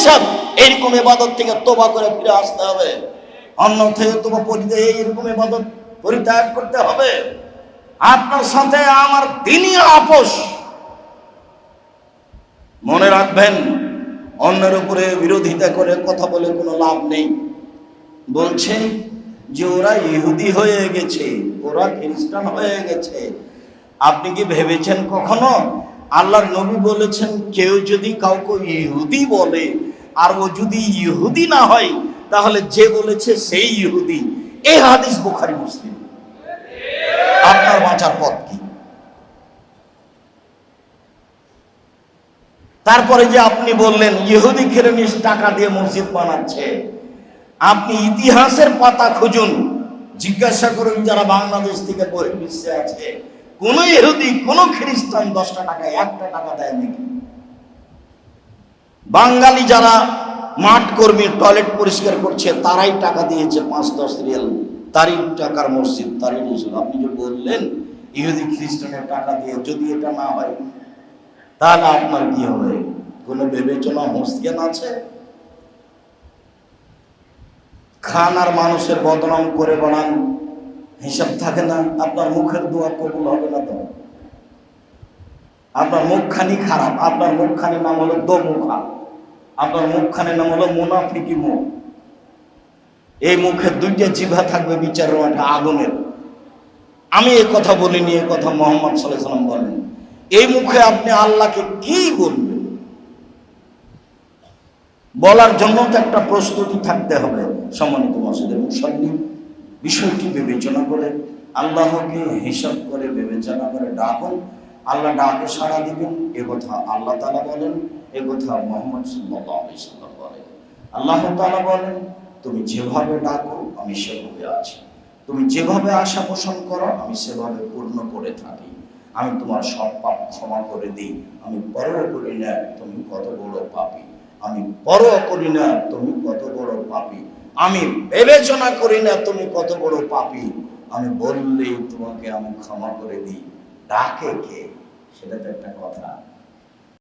হিসাব। এরকম ইবাদত থেকে তওবা করে ফিরে আসতে হবে, অন্যথায় তওবা পরিত্যাগ, এরকম ইবাদত পরিত্যাগ করতে হবে। আপনার সাথে আমার দ্বীনি আপোষ। মনে রাখবেন, অন্যের উপরে বিরোধিতা করে কথা বলে কোনো লাভ নেই। বলছে যে ওরা ইহুদি হয়ে গেছে, ওরা খ্রিস্টান হয়ে গেছে। আপনি কি ভেবেছেন কখনো আল্লাহর নবী বলেছেন কেউ যদি কাউকে ইহুদি বলে আর ও যদি ইহুদি না হয় তাহলে যে বলেছে সেই ইহুদি? এই হাদিস বুখারী মুসলিম। আপনার বাঁচার পথ কি? তারপরে যে আপনি বললেন ইহুদি খ্রিস্টান টাকা দিয়ে মসজিদ বানাচ্ছে, আপনি ইতিহাসের পাতা খুঁজুন, জিজ্ঞাসা করুন যারা বাংলাদেশ থেকে বহির্বিশ্বে আছে, কোন ইহুদি কোন খ্রিস্টান 10টা টাকা 1টা টাকা দেয় নাকি? বাঙালি যারা মাঠ কর্মী টয়লেট পরিষ্কার করছে তারাই টাকা দিয়েছে 5-10 রিয়াল, তারই টাকার মসজিদ, তারই মসজিদ। আপনি যে বললেন ইহুদি খ্রিস্টানের টাকা দিয়ে, যদি এটা না হয় তাহলে আপনার কি হবে? কোনো বিবেচনা হুঁশজ্ঞান আছে? খান আর মানুষের বদনাম করে বানান, হিসাব থাকে না? আপনার মুখের দোয়া কবুল হবে না তো? আপনার মুখখানি খারাপ, আপনার মুখখানির নাম হলো দোমুখা, আপনার মুখখানির নাম হলো মুনাফিকি মুখ। এই মুখে 2টা জিভা থাকবে বিচারের মাঠে আগুনের। আমি এই কথা বলিনি, এই কথা মুহাম্মদ সাল্লাল্লাহু আলাইহি ওয়াসাল্লাম বলেন। এই মুখে আপনি আল্লাহকে কি বলবেন? বলার জন্য তো একটা প্রস্তুতি থাকতে হবে। সম্মানিত মসজিদের মুসল্লি, বিষয়টি বিবেচনা করে আল্লাহকে হিসাব করে বিবেচনা করে ডাকুন। আল্লাহ ডাকে সাড়া দিবেন, এ কথা আল্লাহ তাআলা বলেন, এ কথা মুহাম্মদ সাল্লাল্লাহু আলাইহি ওয়াসাল্লাম বলেন। আল্লাহ তাআলা বলেন, তুমি যেভাবে ডাকো আমি সেভাবে আছি, তুমি যেভাবে আশা পোষণ করো আমি সেভাবে পূর্ণ করে থাকি, আমি তোমার সব পাপ ক্ষমা করে দিই, আমি পরোয়া করি না তুমি কত বড় পাপী, আমি পরোয়া করি না তুমি কত বড় পাপী, আমি বিবেচনা করি না তুমি কত বড় পাপী, আমি বললেই তোমাকে আমি ক্ষমা করে দিই। ডাকে কে? সেটা তো একটা কথা।